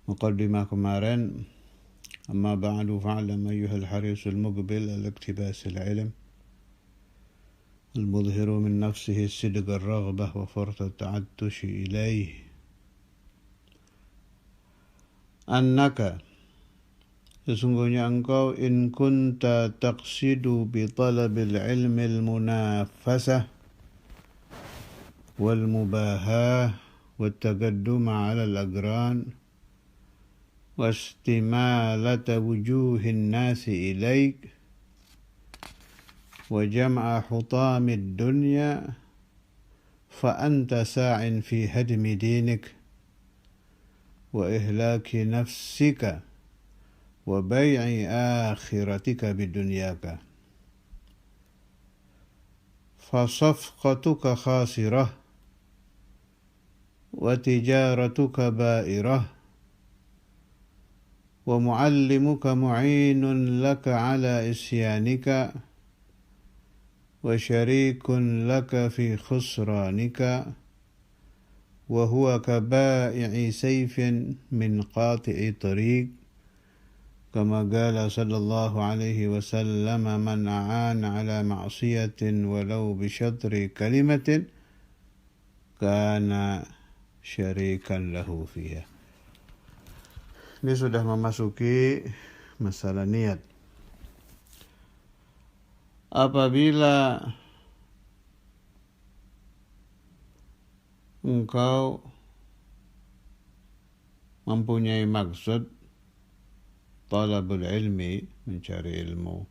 مقدمة kemarin. أما بعد فاعلم أيها الحريص المقبل على اقتباس العلم المظهر من نفسه صدق الرغبة وفرط التعطش إليه أنك sesungguhnya engkau in kunta taqsidu bi talabil ilmi al-munafasah wal mubahah wat taqaddum ala al-agran واستمالة وجوه الناس إليك وجمع حطام الدنيا فأنت ساع في هدم دينك وإهلاك نفسك وبيع آخرتك بدنياك فصفقتك خاسرة وتجارتك بائرة ومعلمك معين لك على إسيانك وشريك لك في خسرانك وهو كبائع سيف من قاطع طريق كما قال صلى الله عليه وسلم من أعان على معصية ولو بشطر كلمة كان شريكا له فيها. Ini sudah memasuki masalah niat. Apabila engkau mempunyai maksud talabul ilmi, mencari ilmu,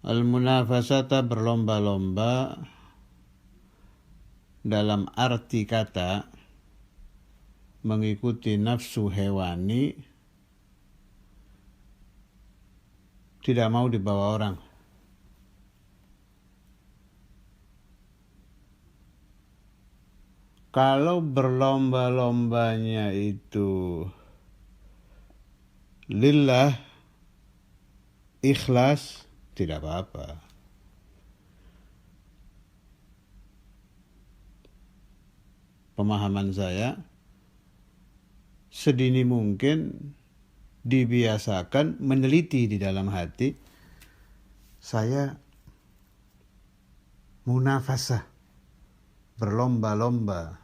al-munafasata berlomba-lomba dalam arti kata mengikuti nafsu hewani, tidak mau dibawa orang. Kalau berlomba-lombanya itu lillah, ikhlas, tidak apa-apa. Pemahaman saya, sedini mungkin dibiasakan meneliti di dalam hati, saya munafasah, berlomba-lomba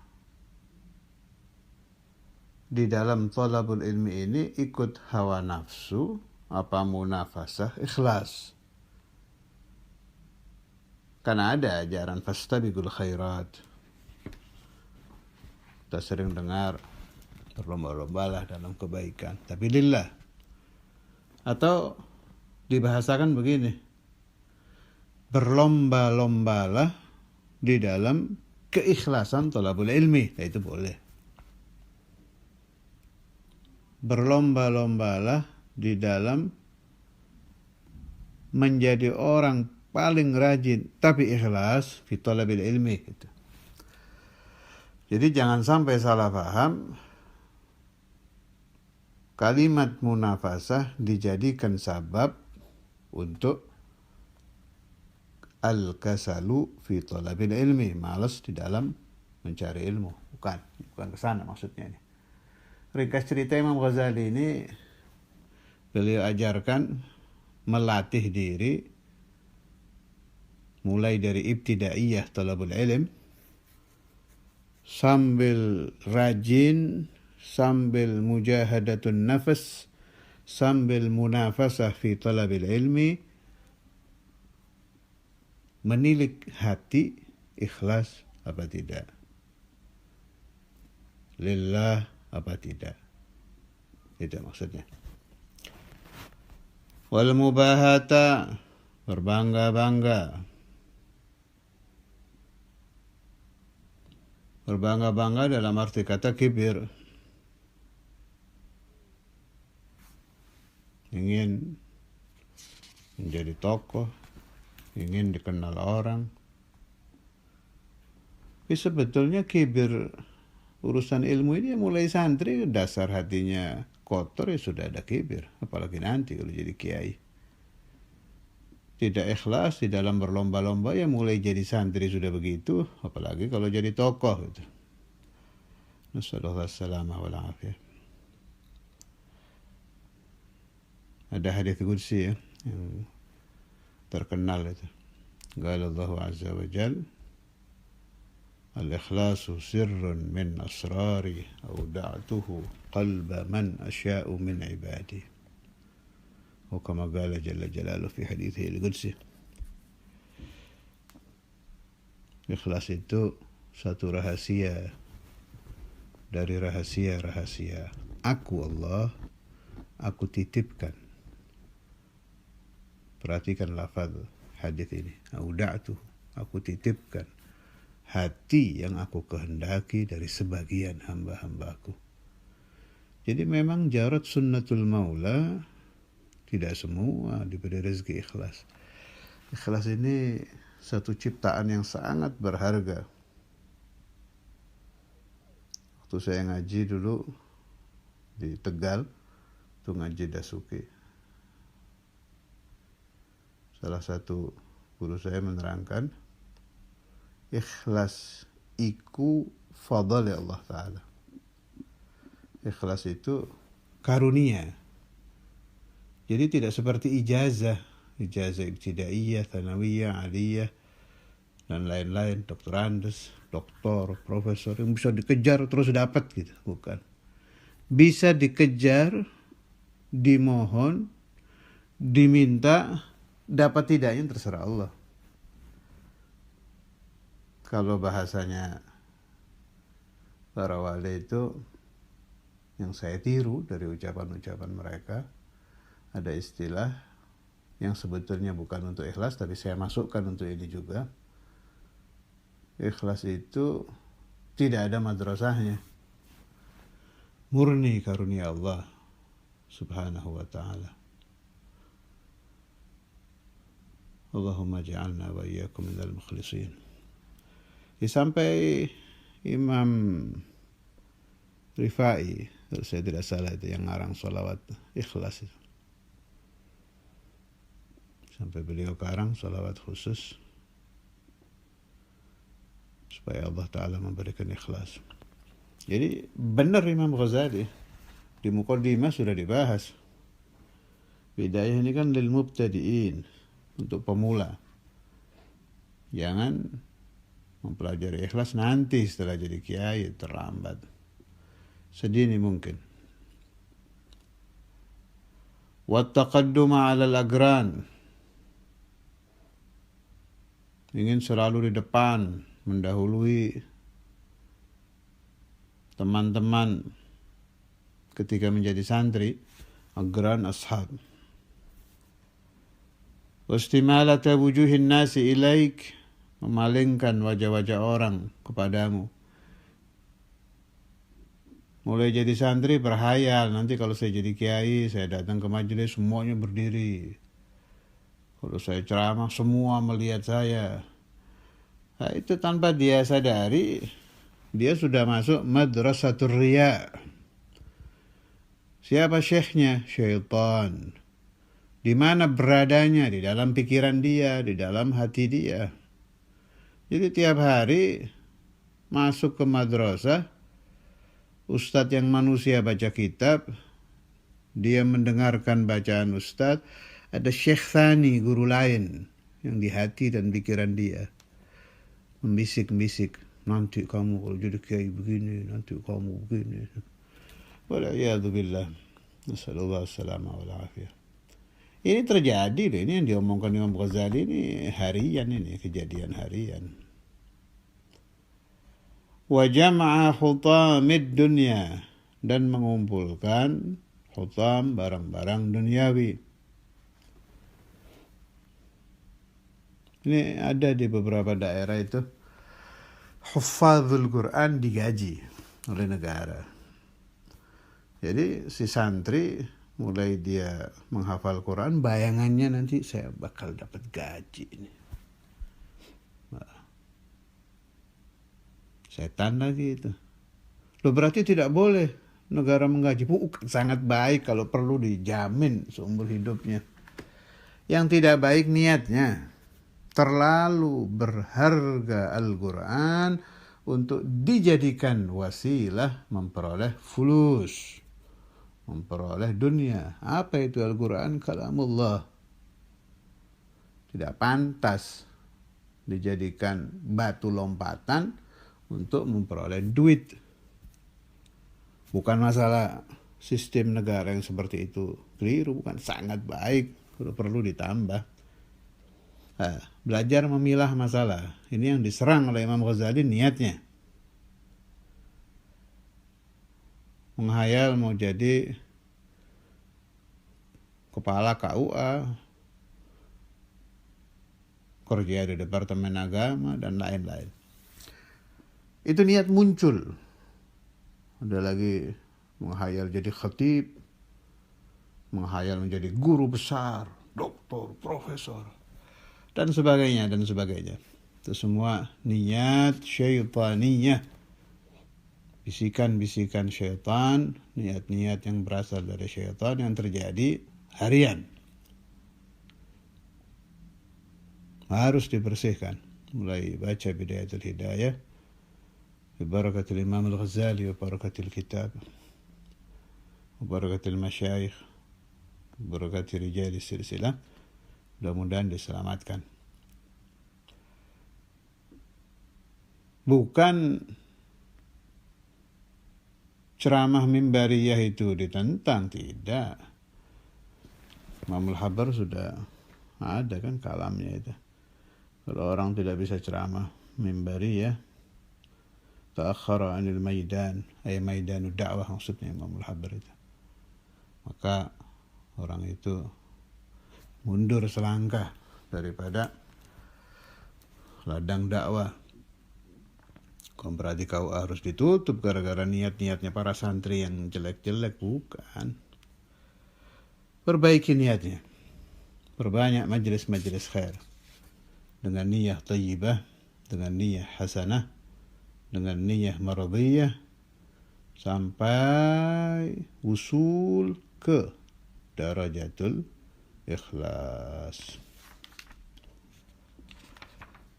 di dalam thalabul ilmi ini, ikut hawa nafsu apa munafasah ikhlas. Karena ada ajaran fastabiqul khairat, kita sering dengar berlomba-lombalah dalam kebaikan, tapi lillah. Atau dibahasakan begini, berlomba-lombalah di dalam keikhlasan thalabul ilmi, itu boleh. Berlomba-lombalah di dalam menjadi orang paling rajin tapi ikhlas fi thalabil ilmi gitu. Jadi jangan sampai salah paham, kalimat munafasah dijadikan sabab untuk al-kasalu fi thalabil ilmi, malas di dalam mencari ilmu. Bukan ke sana maksudnya ini. Ringkas cerita, Imam Ghazali ini beliau ajarkan melatih diri mulai dari ibtidaiyah thalabul ilm, sambil rajin, sambil mujahadatun nafas, sambil munafasah fi thalabil ilmi, menilik hati ikhlas apa tidak, lillah apa tidak. Itu maksudnya. Wal mubahata, berbangga-bangga. Berbangga-bangga dalam arti kata kibir. Ingin menjadi tokoh, ingin dikenal orang. Tapi sebetulnya kibir urusan ilmu ini mulai santri, dasar hatinya kotor ya sudah ada kibir. Apalagi nanti kalau jadi kiai. Tidak ikhlas di dalam berlomba-lomba ya mulai jadi santri sudah begitu. Apalagi kalau jadi tokoh gitu. Nasallallahu salamah wal afiyah. Ada hadis qudsi ya, yang terkenal itu. Qala Allah azza wa jalla, al-ikhlasu sirrun min asrari awda'tuhu qalba man asya'u min ibadi. Kama qala jalla jalaluhu fi hadithihi al-qudsi. Ikhlas itu satu rahasia dari rahasia-rahasia. Aku Allah, aku titipkan. Perhatikan lafaz hadis ini. Auda'tu, aku titipkan hati yang aku kehendaki dari sebagian hamba-hambaku. Jadi memang jarat sunnatul maula, tidak semua diberi rezeki ikhlas. Ikhlas ini satu ciptaan yang sangat berharga. Waktu saya ngaji dulu di Tegal, itu ngaji Dasuki. Salah satu guru saya menerangkan, ikhlas iku fadl ya Allah Ta'ala. Ikhlas itu karunia. Jadi tidak seperti ijazah ibtidaiyah, thanawiyah, aliyah, dan lain-lain, doktorandes, doktor, profesor, yang bisa dikejar terus dapat gitu. Bukan. Bisa dikejar, dimohon, diminta, dapat tidaknya terserah Allah. Kalau bahasanya para wali itu, yang saya tiru dari ucapan-ucapan mereka, ada istilah yang sebetulnya bukan untuk ikhlas, tapi saya masukkan untuk ini juga. Ikhlas itu tidak ada madrasahnya. Murni karunia Allah subhanahu wa ta'ala. Allahumma ja'alna wa iyyakum minal mukhlisin. Sampai Imam Rifai, kalau saya tidak salah itu yang ngarang sholawat ikhlas itu. Sampai beliau karang sholawat khusus supaya Allah Ta'ala memberikan ikhlas. Jadi benar Imam Ghazali di Muqaddimah sudah dibahas. Bidayah ini kan lil mubtadi'in, untuk pemula. Jangan mempelajari ikhlas nanti setelah jadi kiai, terlambat. Sedini mungkin. Wattaqadduma 'alal agran. Ingin selalu di depan, mendahului teman-teman ketika menjadi santri, agran ashab. Wastimalata wujuhin nasi ilaik, memalingkan wajah-wajah orang kepadamu. Mulai jadi santri berhayal, nanti kalau saya jadi kiai, saya datang ke majelis semuanya berdiri. Kalau saya ceramah semua melihat saya. Nah, itu tanpa dia sadari, dia sudah masuk madrasatul riya. Siapa syekhnya? Syaitan. Di mana beradanya? Di dalam pikiran dia, di dalam hati dia. Jadi tiap hari masuk ke madrasah, ustadz yang manusia baca kitab, dia mendengarkan bacaan ustadz, ada syekh thani, guru lain, yang di hati dan pikiran dia. Membisik-bisik, nanti kamu kalau jadi kiai begini, nanti kamu begini. Wala'iyadzubillah. Nasallallahu salamah wal afiyah. Ini terjadi loh, ini yang diomongkan Imam Ghazali ini harian, ini kejadian harian. Wa jama'a hutamid dunya, dan mengumpulkan hutam, barang-barang duniawi. Ini ada di beberapa daerah itu, huffazul Quran digaji oleh negara. Jadi si santri mulai dia menghafal Quran, bayangannya nanti saya bakal dapat gaji ini. Setan lagi itu. Loh, berarti tidak boleh negara menggaji. Sangat baik kalau perlu dijamin seumur hidupnya. Yang tidak baik niatnya. Terlalu berharga Al-Quran untuk dijadikan wasilah memperoleh fulus, memperoleh dunia. Apa itu Al-Quran? Kalamullah. Tidak pantas dijadikan batu lompatan untuk memperoleh duit. Bukan masalah sistem negara yang seperti itu keliru, bukan, sangat baik, perlu ditambah. Belajar memilah masalah. Ini yang diserang oleh Imam Ghazali niatnya. Menghayal mau jadi kepala KUA, kerja di Departemen Agama, dan lain-lain. Itu niat muncul. Ada lagi menghayal jadi khatib, menghayal menjadi guru besar, doktor, profesor, dan sebagainya, dan sebagainya. Itu semua niat syaitaniyah. Bisikan-bisikan syaitan, niat-niat yang berasal dari syaitan yang terjadi harian. Harus dibersihkan. Mulai baca Bidayatul Hidayah, Barakatul Imam Al-Ghazali, Barakatul Kitab, Barakatul Masyayikh, Barakatul Rijal Silsilah. Mudah-mudahan diselamatkan. Bukan ceramah mimbariyah itu ditentang, tidak. Imam Al-Habar sudah ada kan kalamnya itu. Kalau orang tidak bisa ceramah mimbariyah, ta'akhara anil maidan, ay maidanu da'wah maksudnya Imam Al-Habar itu, maka orang itu mundur selangkah daripada ladang dakwah. Berarti kau harus ditutup gara-gara niat-niatnya para santri yang jelek-jelek, bukan. Perbaiki niatnya, perbanyak majelis-majelis khair dengan niyah thayyibah, dengan niyah hasanah, dengan niyah maradhiyah, sampai usul ke darajatul ikhlas.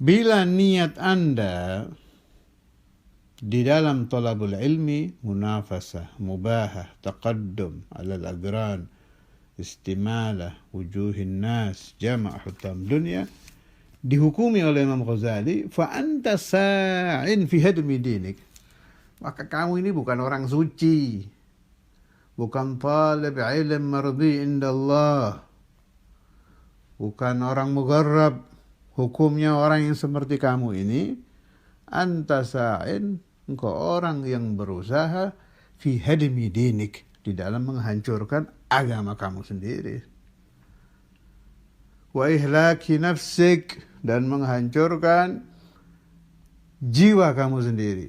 Bila niat Anda di dalam talabul ilmi munafasah, mubahah, taqaddum alal agran, istimalah wujuhin nas, jama' hutam dunia, dihukumi oleh Imam Ghazali, fa anta sa'in fi hadmi dinik, maka kamu ini bukan orang suci, bukan talib ilm mardi indallah, bukan orang mugharrab. Hukumnya orang yang seperti kamu ini, anta sa'in, engkau orang yang berusaha fi hadmi dinik, di dalam menghancurkan agama kamu sendiri, wa ihlaki nafsik, dan menghancurkan jiwa kamu sendiri,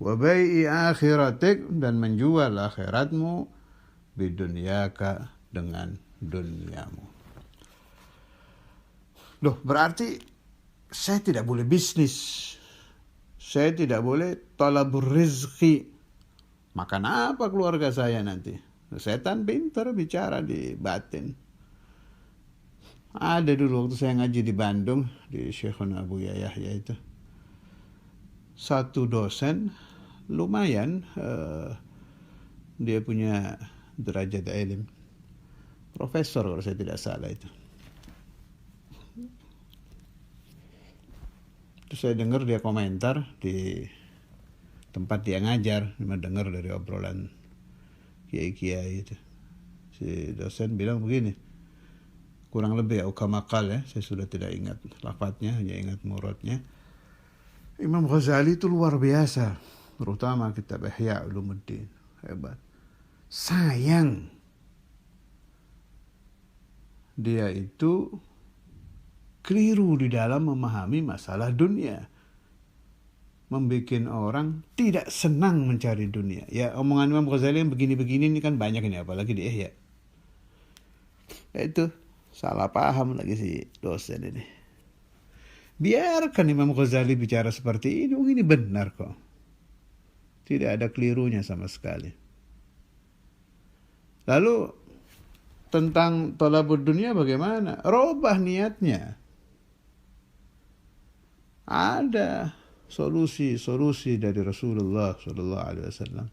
wa bai'i akhiratik, dan menjual akhiratmu, bidunyaka, dengan duniamu. Loh, berarti saya tidak boleh bisnis, saya tidak boleh talabur rizki. Makan apa keluarga saya nanti? Setan pintar bicara di batin. Ada dulu waktu saya ngaji di Bandung, di Syekhuna Abu Yahya itu, satu dosen lumayan, dia punya derajat ilmu, profesor kalau saya tidak salah itu. Terus saya dengar dia komentar di tempat dia ngajar, dengar dari obrolan kiai-kiai itu. Si dosen bilang begini, kurang lebih ukamakal ya, saya sudah tidak ingat lafadznya, hanya ingat muradnya. Imam Ghazali itu luar biasa, terutama kitab Ihya Ulumuddin, hebat. Sayang dia itu keliru di dalam memahami masalah dunia, membuat orang tidak senang mencari dunia. Ya, omongan Imam Ghazali yang begini-begini ini kan banyak ini, apalagi di Ihya. Itu salah paham lagi si dosen ini. Biarkan Imam Ghazali bicara seperti ini benar kok. Tidak ada kelirunya sama sekali. Lalu tentang thalabud dunia bagaimana? Robah niatnya. Ada solusi dari Rasulullah SAW.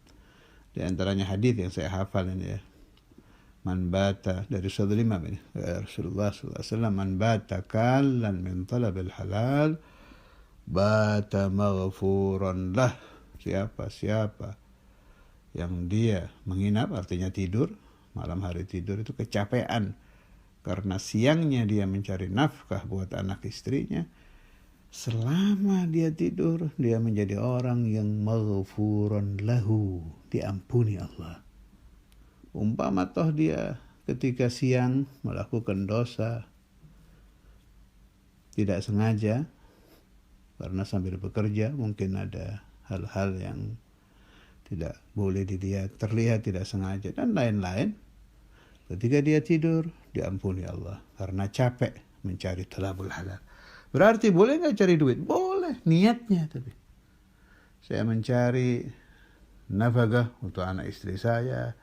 Di antaranya hadis yang saya hafal ini ya. Man bata dari Saudara Imam ini Rasulullah SAW, man bata kallan min talabil halal bata maghfuran lah. Siapa yang dia menginap, artinya tidur, malam hari tidur itu kecapean karena siangnya dia mencari nafkah buat anak istrinya, selama dia tidur dia menjadi orang yang maghfuran lahu, diampuni Allah. Umpama toh dia ketika siang melakukan dosa tidak sengaja karena sambil bekerja mungkin ada hal-hal yang tidak boleh dilihat, terlihat tidak sengaja dan lain-lain. Ketika dia tidur diampuni Allah karena capek mencari thalabul halal. Berarti boleh nggak cari duit? Boleh, niatnya tapi. Saya mencari nafkah untuk anak istri saya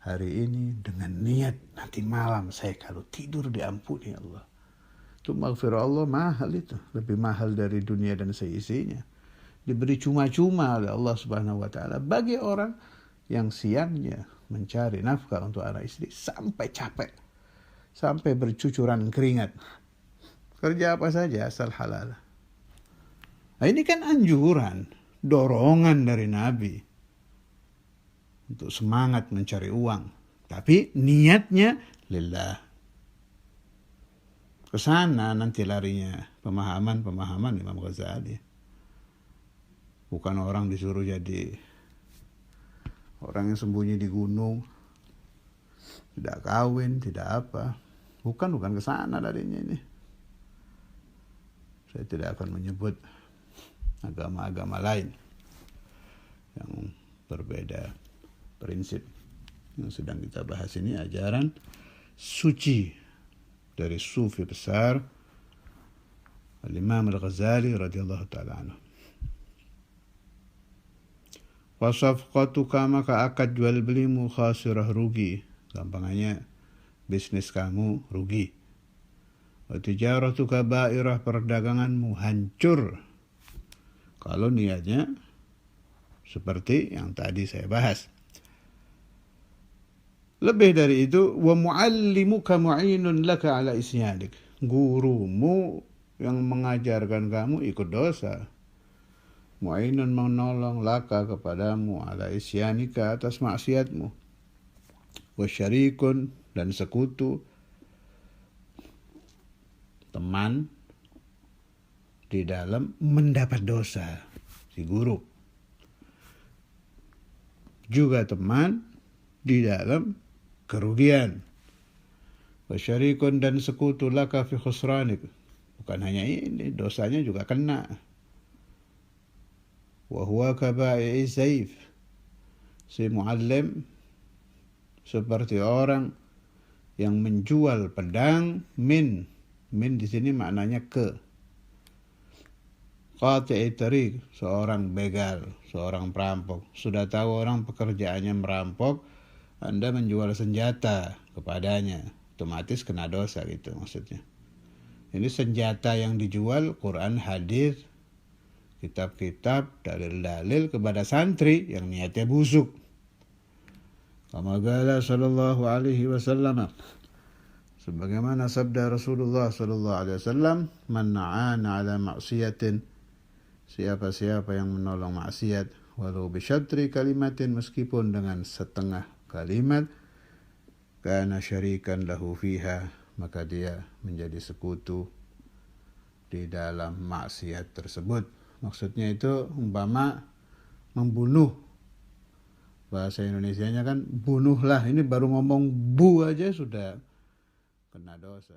hari ini dengan niat nanti malam saya kalau tidur diampuni Allah. Itu maghfirah Allah mahal itu. Lebih mahal dari dunia dan seisinya. Diberi cuma-cuma oleh Allah Subhanahu wa Ta'ala bagi orang yang siangnya mencari nafkah untuk anak istri sampai capek, sampai bercucuran keringat. Kerja apa saja asal halal. Nah, ini kan anjuran, dorongan dari Nabi untuk semangat mencari uang, tapi niatnya lillah. Kesana nanti larinya pemahaman Imam Ghazali. Bukan orang disuruh jadi orang yang sembunyi di gunung, tidak kawin, tidak apa. Bukan kesana larinya ini. Saya tidak akan menyebut agama-agama lain yang berbeda prinsip. Yang sedang kita bahas ini ajaran suci dari sufi besar Al-Imam Al-Ghazali radhiyallahu ta'ala anhu. Wasafqatuka, maka akad jual belimu khasirah, rugi. Gampangannya bisnis kamu rugi. Wa tijaratuka bairah, perdaganganmu hancur. Kalau niatnya seperti yang tadi saya bahas. Lebih dari itu, wa muallimuka mu'inun laka ala isyadik. Gurumu yang mengajarkan kamu ikut dosa. Mu'inun menolong laka kepadamu ala isyanika atas maksiatmu. Wa syarikun, dan sekutu, teman di dalam mendapat dosa si guru. Juga teman di dalam kerugian. Wa syarikun, dan sekutu laka fi khusranik. Bukan hanya ini, dosanya juga kena. Wa huwa kaba'i saif. Si muallim seperti orang yang menjual pedang min di sini maknanya ke. Qati'i tariq, seorang begal, seorang perampok. Sudah tahu orang pekerjaannya merampok, Anda menjual senjata kepadanya, otomatis kena dosa gitu maksudnya. Ini senjata yang dijual Quran, hadis, kitab-kitab, dalil-dalil kepada santri yang niatnya busuk. Kama qala sallallahu alaihi wasallam, sebagaimana sabda Rasulullah sallallahu alaihi wasallam, man na'ana ala maksiatin, siapa-siapa yang menolong maksiat, walau bisyatri kalimatin, meskipun dengan setengah kalimat, kana syarikan lahu fiha, maka dia menjadi sekutu di dalam maksiat tersebut. Maksudnya itu umpama membunuh. Bahasa Indonesianya kan bunuhlah. Ini baru ngomong bu aja sudah kena dosa.